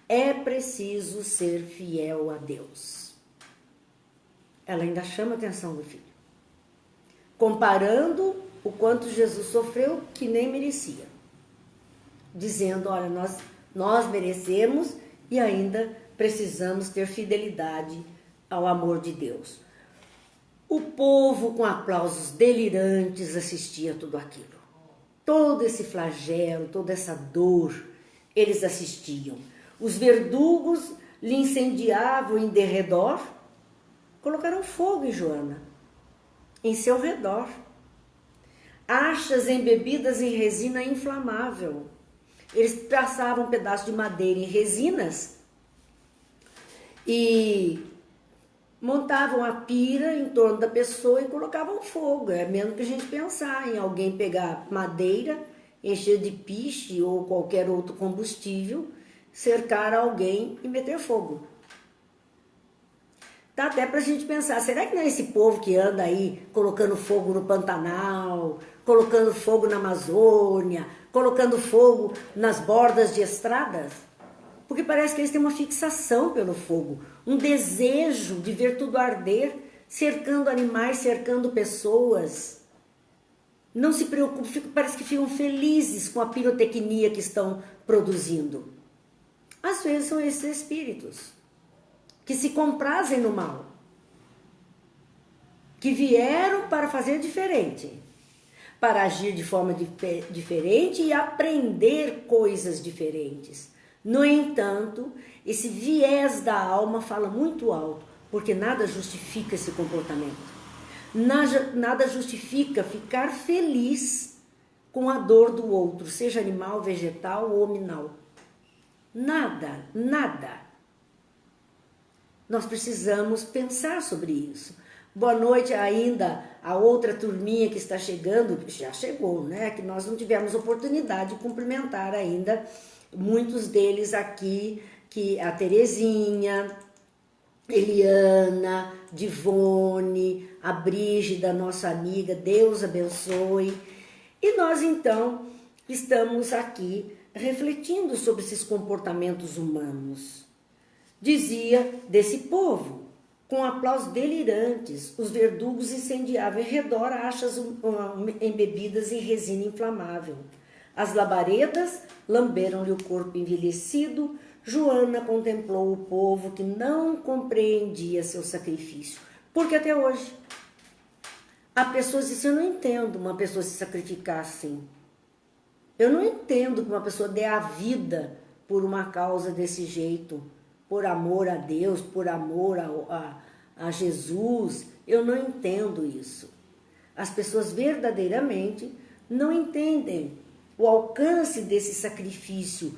é preciso ser fiel a Deus. Ela ainda chama a atenção do filho, comparando o quanto Jesus sofreu, que nem merecia, dizendo: olha, nós merecemos e ainda precisamos ter fidelidade ao amor de Deus. O povo, com aplausos delirantes, assistia a tudo aquilo. Todo esse flagelo, toda essa dor, eles assistiam. Os verdugos lhe incendiavam em derredor, colocaram fogo em Joana, em seu redor. Achas embebidas em resina inflamável. Eles traçavam um pedaço de madeira em resinas e montavam a pira em torno da pessoa e colocavam fogo. É mesmo que a gente pensar em alguém pegar madeira, encher de piche ou qualquer outro combustível, cercar alguém e meter fogo. Dá até pra gente pensar, será que não é esse povo que anda aí colocando fogo no Pantanal, colocando fogo na Amazônia, colocando fogo nas bordas de estradas? Porque parece que eles têm uma fixação pelo fogo, um desejo de ver tudo arder, cercando animais, cercando pessoas. Não se preocupam, parece que ficam felizes com a pirotecnia que estão produzindo. Às vezes são esses espíritos que se comprazem no mal, que vieram para fazer diferente, para agir de forma diferente e aprender coisas diferentes. No entanto, esse viés da alma fala muito alto, porque nada justifica esse comportamento. Nada justifica ficar feliz com a dor do outro, seja animal, vegetal ou hominal. Nada, nada. Nós precisamos pensar sobre isso. Boa noite ainda a outra turminha que está chegando, já chegou, né? Que nós não tivemos oportunidade de cumprimentar ainda muitos deles aqui, que a Terezinha, Eliana, Divone, a Brígida, nossa amiga, Deus abençoe. E nós então estamos aqui refletindo sobre esses comportamentos humanos. Dizia desse povo, com aplausos delirantes, os verdugos incendiavam em redor achas embebidas em resina inflamável. As labaredas lamberam-lhe o corpo envelhecido. Joana contemplou o povo que não compreendia seu sacrifício. Porque até hoje há pessoas que dizem, eu não entendo uma pessoa se sacrificar assim. Eu não entendo que uma pessoa dê a vida por uma causa desse jeito, por amor a Deus, por amor a Jesus. Eu não entendo isso. As pessoas verdadeiramente não entendem o alcance desse sacrifício,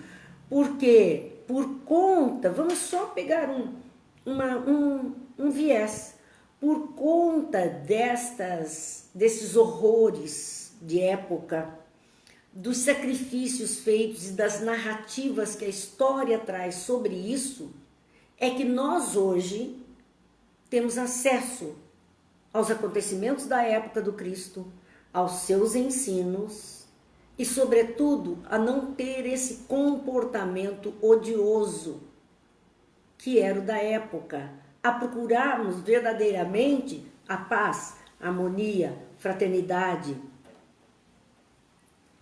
porque por conta, vamos só pegar um viés, por conta desses horrores de época, dos sacrifícios feitos e das narrativas que a história traz sobre isso, é que nós hoje temos acesso aos acontecimentos da época do Cristo, aos seus ensinos e, sobretudo, a não ter esse comportamento odioso que era o da época, a procurarmos verdadeiramente a paz, a harmonia, fraternidade.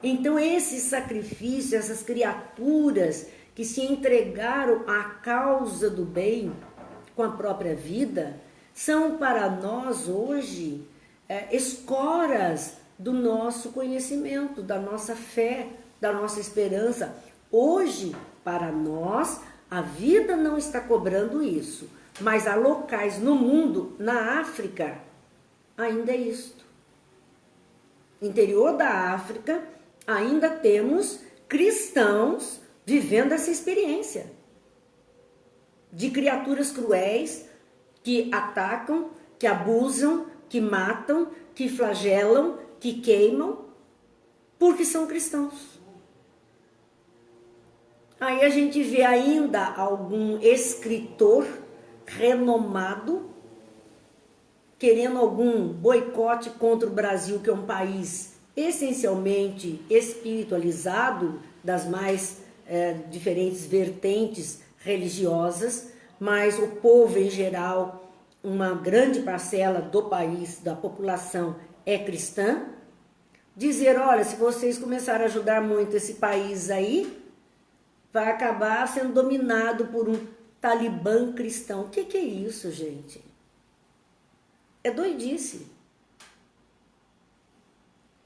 Então, esse sacrifício, essas criaturas que se entregaram à causa do bem com a própria vida, são para nós hoje escoras do nosso conhecimento, da nossa fé, da nossa esperança. Hoje, para nós, a vida não está cobrando isso, mas há locais no mundo, na África, ainda é isto. Interior da África, ainda temos cristãos vivendo essa experiência de criaturas cruéis que atacam, que abusam, que matam, que flagelam, que queimam, porque são cristãos. Aí a gente vê ainda algum escritor renomado querendo algum boicote contra o Brasil, que é um país essencialmente espiritualizado, das mais diferentes vertentes religiosas, mas o povo em geral, uma grande parcela do país, da população, é cristã. Dizer, olha, se vocês começarem a ajudar muito esse país aí, vai acabar sendo dominado por um talibã cristão. O que é isso, gente? É doidice.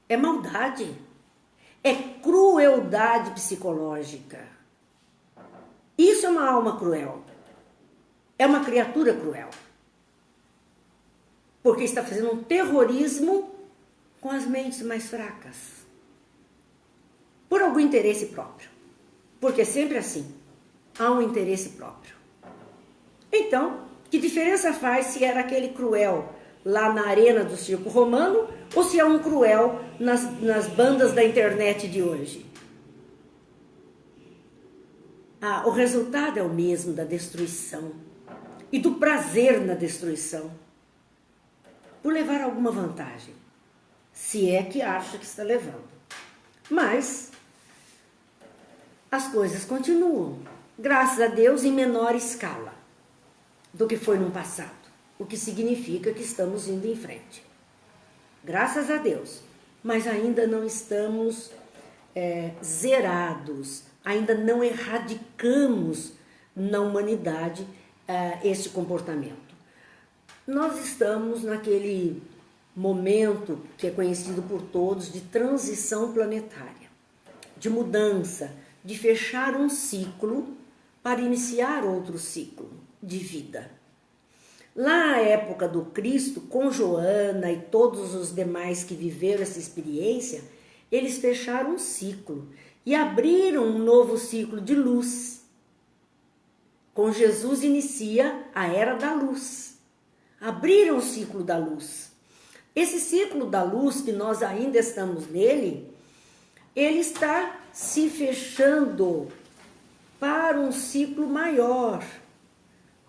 É maldade. É crueldade psicológica. Isso é uma alma cruel. É uma criatura cruel. Porque está fazendo um terrorismo com as mentes mais fracas. Por algum interesse próprio. Porque é sempre assim. Há um interesse próprio. Então, que diferença faz se era aquele cruel lá na arena do circo romano ou se é um cruel nas bandas da internet de hoje? O resultado é o mesmo da destruição e do prazer na destruição, por levar alguma vantagem, se é que acha que está levando. Mas as coisas continuam. graças a Deus, em menor escala do que foi no passado, o que significa que estamos indo em frente. Graças a Deus, mas ainda não estamos zerados, ainda não erradicamos na humanidade este comportamento. Nós estamos naquele momento que é conhecido por todos de transição planetária, de mudança, de fechar um ciclo para iniciar outro ciclo de vida. Lá na época do Cristo, com Joana e todos os demais que viveram essa experiência, eles fecharam um ciclo e abriram um novo ciclo de luz. Com Jesus inicia a Era da Luz. Abriram o ciclo da luz. Esse ciclo da luz, que nós ainda estamos nele, ele está se fechando para um ciclo maior,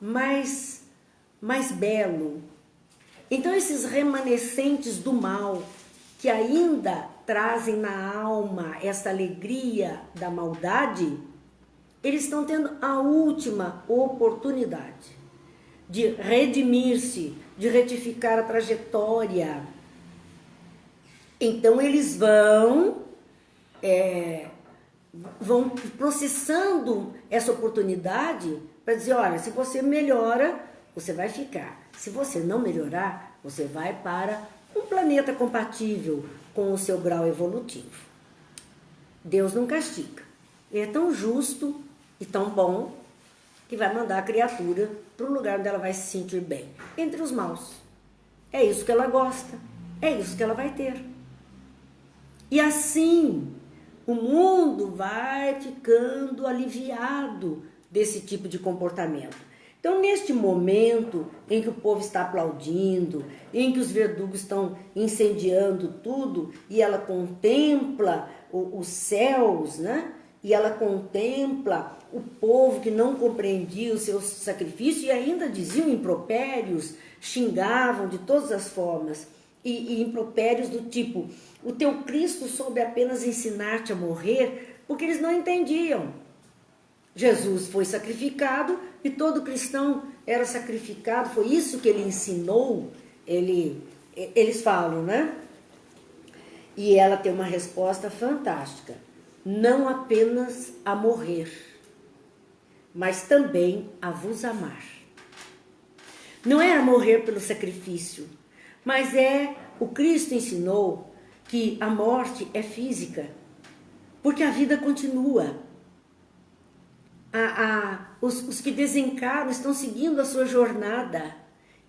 mais belo. Então, esses remanescentes do mal, que ainda trazem na alma essa alegria da maldade, eles estão tendo a última oportunidade de redimir-se, de retificar a trajetória. Então, eles vão processando essa oportunidade para dizer, olha, se você melhora, você vai ficar. Se você não melhorar, você vai para um planeta compatível com o seu grau evolutivo. Deus não castiga. Ele é tão justo e tão bom que vai mandar a criatura para o lugar onde ela vai se sentir bem, entre os maus. É isso que ela gosta, é isso que ela vai ter. E assim, o mundo vai ficando aliviado desse tipo de comportamento. Então, neste momento em que o povo está aplaudindo, em que os verdugos estão incendiando tudo, e ela contempla os céus, né? E ela contempla o povo que não compreendia o seu sacrifício e ainda diziam impropérios, xingavam de todas as formas, e impropérios do tipo, o teu Cristo soube apenas ensinar-te a morrer, porque eles não entendiam. Jesus foi sacrificado e todo cristão era sacrificado, foi isso que ele ensinou, eles falam, né? E ela tem uma resposta fantástica. Não apenas a morrer, mas também a vos amar. Não é a morrer pelo sacrifício, mas o Cristo ensinou que a morte é física, porque a vida continua. Os que desencarnam estão seguindo a sua jornada,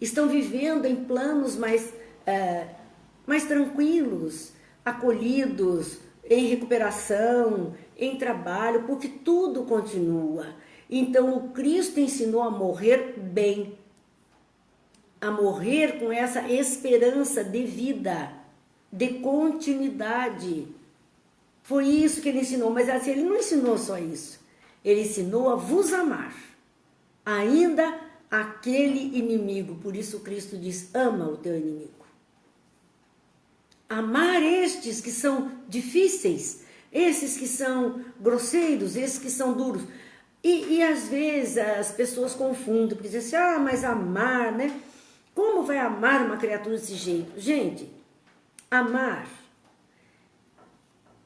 estão vivendo em planos mais tranquilos, acolhidos, em recuperação, em trabalho, porque tudo continua. Então, o Cristo ensinou a morrer bem, a morrer com essa esperança de vida, de continuidade. Foi isso que ele ensinou, mas assim, ele não ensinou só isso. Ele ensinou a vos amar, ainda aquele inimigo. Por isso Cristo diz, ama o teu inimigo. Amar estes que são difíceis, esses que são grosseiros, esses que são duros. E às vezes as pessoas confundem, porque dizem assim, mas amar, né? Como vai amar uma criatura desse jeito? Gente, amar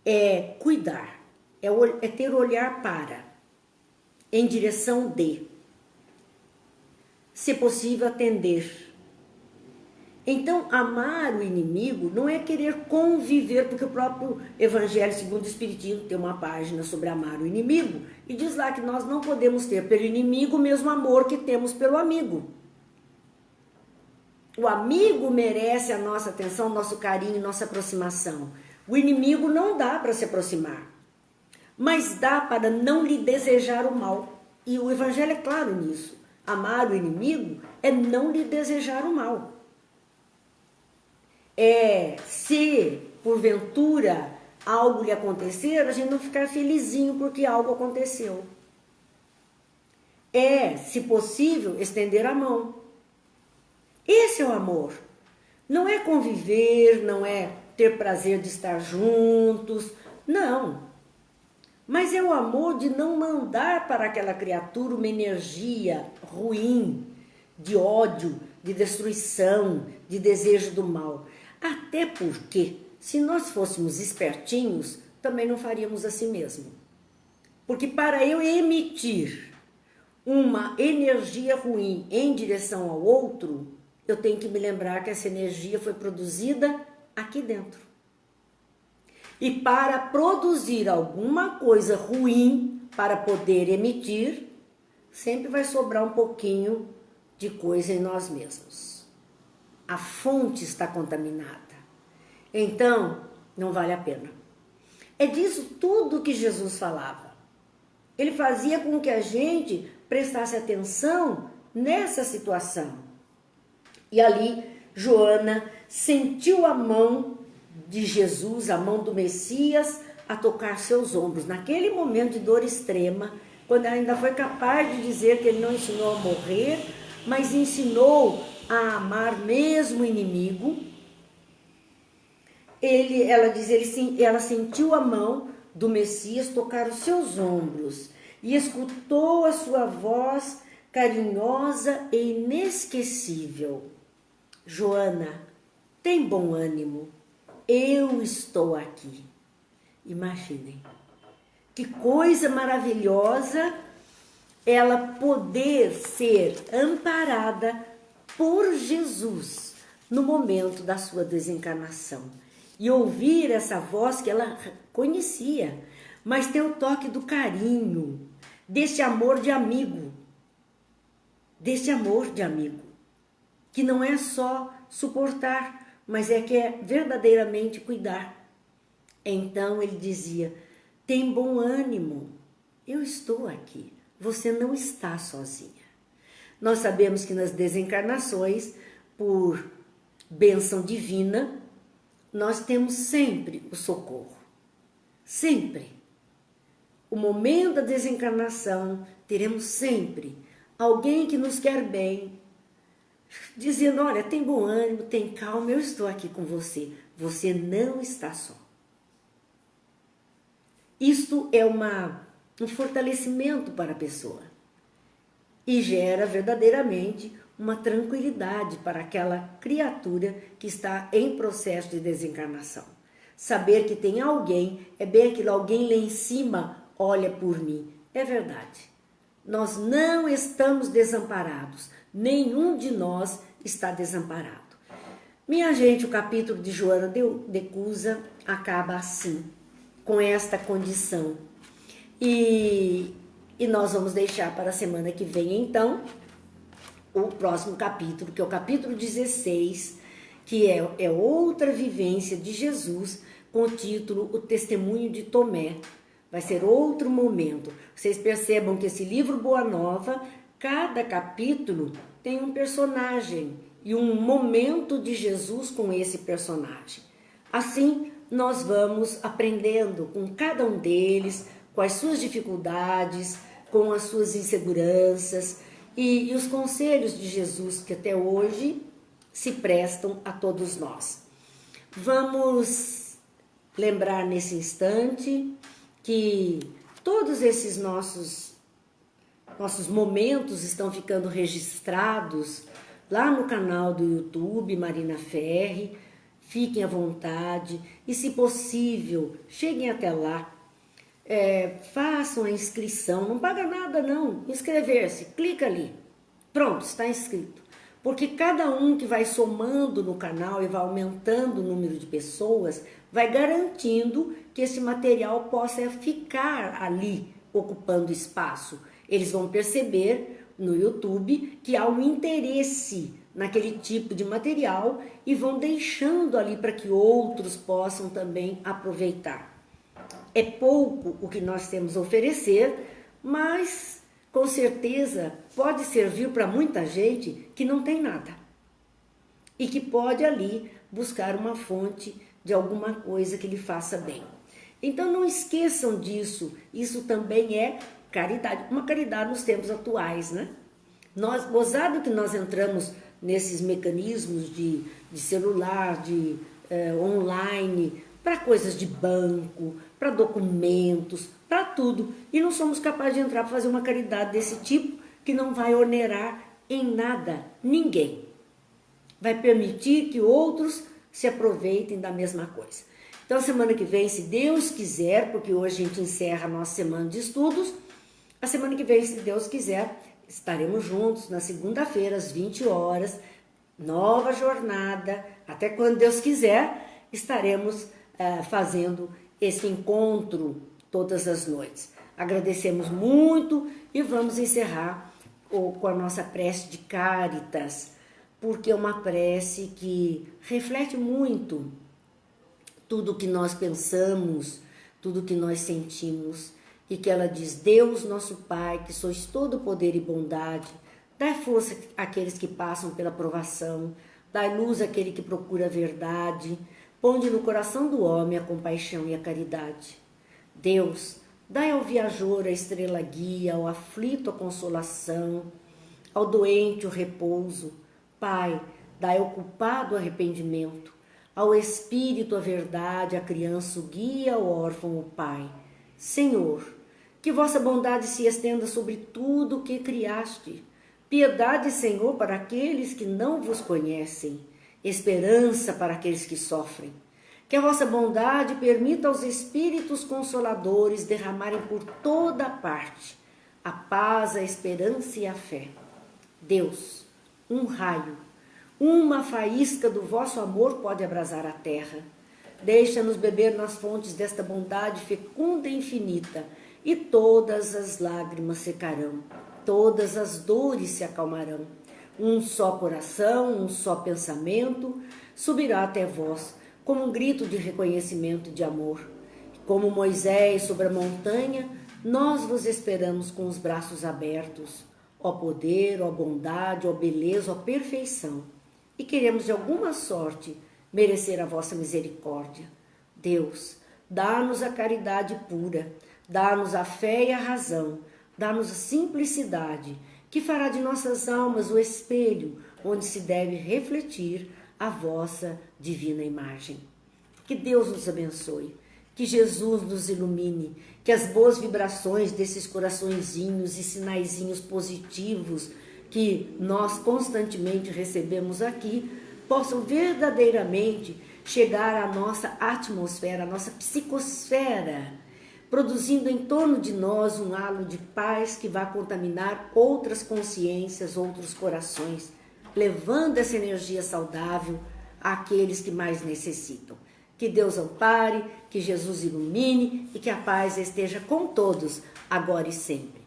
é cuidar, é ter olhar para, em direção de, se possível atender. Então, amar o inimigo não é querer conviver, porque o próprio Evangelho segundo o Espiritismo tem uma página sobre amar o inimigo, e diz lá que nós não podemos ter pelo inimigo o mesmo amor que temos pelo amigo. O amigo merece a nossa atenção, nosso carinho, nossa aproximação. O inimigo não dá para se aproximar, mas dá para não lhe desejar o mal. E o Evangelho é claro nisso. Amar o inimigo é não lhe desejar o mal. Se porventura algo lhe acontecer, a gente não ficar felizinho porque algo aconteceu. Se possível, estender a mão. Esse é o amor. Não é conviver, não é ter prazer de estar juntos, não. mas é o amor de não mandar para aquela criatura uma energia ruim, de ódio, de destruição, de desejo do mal. Até porque, se nós fôssemos espertinhos, também não faríamos assim mesmo. Porque para eu emitir uma energia ruim em direção ao outro, eu tenho que me lembrar que essa energia foi produzida aqui dentro. E para produzir alguma coisa ruim, para poder emitir, sempre vai sobrar um pouquinho de coisa em nós mesmos. A fonte está contaminada. Então, não vale a pena. É disso tudo que Jesus falava. Ele fazia com que a gente prestasse atenção nessa situação. E ali, Joana sentiu a mão de Jesus, a mão do Messias, a tocar seus ombros. Naquele momento de dor extrema, quando ela ainda foi capaz de dizer que ele não ensinou a morrer, mas ensinou a amar mesmo o inimigo, ela sentiu a mão do Messias tocar os seus ombros e escutou a sua voz carinhosa e inesquecível. Joana, tem bom ânimo, eu estou aqui. Imaginem, que coisa maravilhosa ela poder ser amparada por Jesus no momento da sua desencarnação. E ouvir essa voz que ela conhecia, mas tem o toque do carinho, desse amor de amigo, que não é só suportar, mas que é verdadeiramente cuidar. Então ele dizia, tem bom ânimo, eu estou aqui, você não está sozinha. Nós sabemos que nas desencarnações, por bênção divina, nós temos sempre o socorro, sempre. O momento da desencarnação, teremos sempre alguém que nos quer bem, dizendo, olha, tem bom ânimo, tem calma, eu estou aqui com você, você não está só. Isto é um fortalecimento para a pessoa e gera verdadeiramente uma tranquilidade para aquela criatura que está em processo de desencarnação. Saber que tem alguém, é bem aquilo, alguém lá em cima olha por mim. É verdade. Nós não estamos desamparados. Nenhum de nós está desamparado. Minha gente, o capítulo de Joana de Cusa acaba assim, com esta condição. E nós vamos deixar para a semana que vem, então, o próximo capítulo, que é o capítulo 16, que é outra vivência de Jesus, com o título O Testemunho de Tomé. Vai ser outro momento. Vocês percebam que esse livro Boa Nova, cada capítulo tem um personagem e um momento de Jesus com esse personagem. Assim, nós vamos aprendendo com cada um deles, com as suas dificuldades, com as suas inseguranças e os conselhos de Jesus que até hoje se prestam a todos nós. Vamos lembrar nesse instante que todos esses nossos momentos estão ficando registrados lá no canal do YouTube Marina Ferri. Fiquem à vontade e, se possível, cheguem até lá. Façam a inscrição, não paga nada não, inscrever-se, clica ali, pronto, está inscrito. Porque cada um que vai somando no canal e vai aumentando o número de pessoas, vai garantindo que esse material possa ficar ali, ocupando espaço. Eles vão perceber no YouTube que há um interesse naquele tipo de material e vão deixando ali para que outros possam também aproveitar. É pouco o que nós temos a oferecer, mas com certeza pode servir para muita gente que não tem nada e que pode ali buscar uma fonte de alguma coisa que lhe faça bem. Então não esqueçam disso, isso também é caridade, uma caridade nos tempos atuais, né? Gozado que nós entramos nesses mecanismos de celular, online, para coisas de banco, para documentos, para tudo. E não somos capazes de entrar para fazer uma caridade desse tipo que não vai onerar em nada ninguém. Vai permitir que outros se aproveitem da mesma coisa. Então, semana que vem, se Deus quiser, porque hoje a gente encerra a nossa semana de estudos, a semana que vem, se Deus quiser, estaremos juntos na segunda-feira, às 20 horas, nova jornada, até quando Deus quiser, estaremos fazendo esse encontro todas as noites. Agradecemos muito e vamos encerrar com a nossa prece de Cáritas, porque é uma prece que reflete muito tudo que nós pensamos, tudo que nós sentimos, e que ela diz: Deus, nosso Pai, que sois todo poder e bondade, dai força àqueles que passam pela provação, dai luz àquele que procura a verdade, ponde no coração do homem a compaixão e a caridade. Deus, dai ao viajor a estrela guia, ao aflito a consolação, ao doente o repouso. Pai, dai ao culpado o arrependimento, ao espírito a verdade, à criança o guia, ao órfão o pai. Senhor, que vossa bondade se estenda sobre tudo o que criaste. Piedade, Senhor, para aqueles que não vos conhecem. Esperança para aqueles que sofrem. Que a vossa bondade permita aos espíritos consoladores derramarem por toda parte a paz, a esperança e a fé. Deus, um raio, uma faísca do vosso amor pode abrasar a terra. Deixa-nos beber nas fontes desta bondade fecunda e infinita, e todas as lágrimas secarão, todas as dores se acalmarão. Um só coração, um só pensamento subirá até vós, como um grito de reconhecimento e de amor. Como Moisés sobre a montanha, nós vos esperamos com os braços abertos. Ó poder, ó bondade, ó beleza, ó perfeição. E queremos de alguma sorte merecer a vossa misericórdia. Deus, dá-nos a caridade pura, dá-nos a fé e a razão, dá-nos a simplicidade, que fará de nossas almas o espelho onde se deve refletir a vossa divina imagem. Que Deus nos abençoe, que Jesus nos ilumine, que as boas vibrações desses coraçõezinhos e sinaizinhos positivos que nós constantemente recebemos aqui possam verdadeiramente chegar à nossa atmosfera, à nossa psicosfera, produzindo em torno de nós um halo de paz que vai contaminar outras consciências, outros corações, levando essa energia saudável àqueles que mais necessitam. Que Deus ampare, que Jesus ilumine e que a paz esteja com todos, agora e sempre.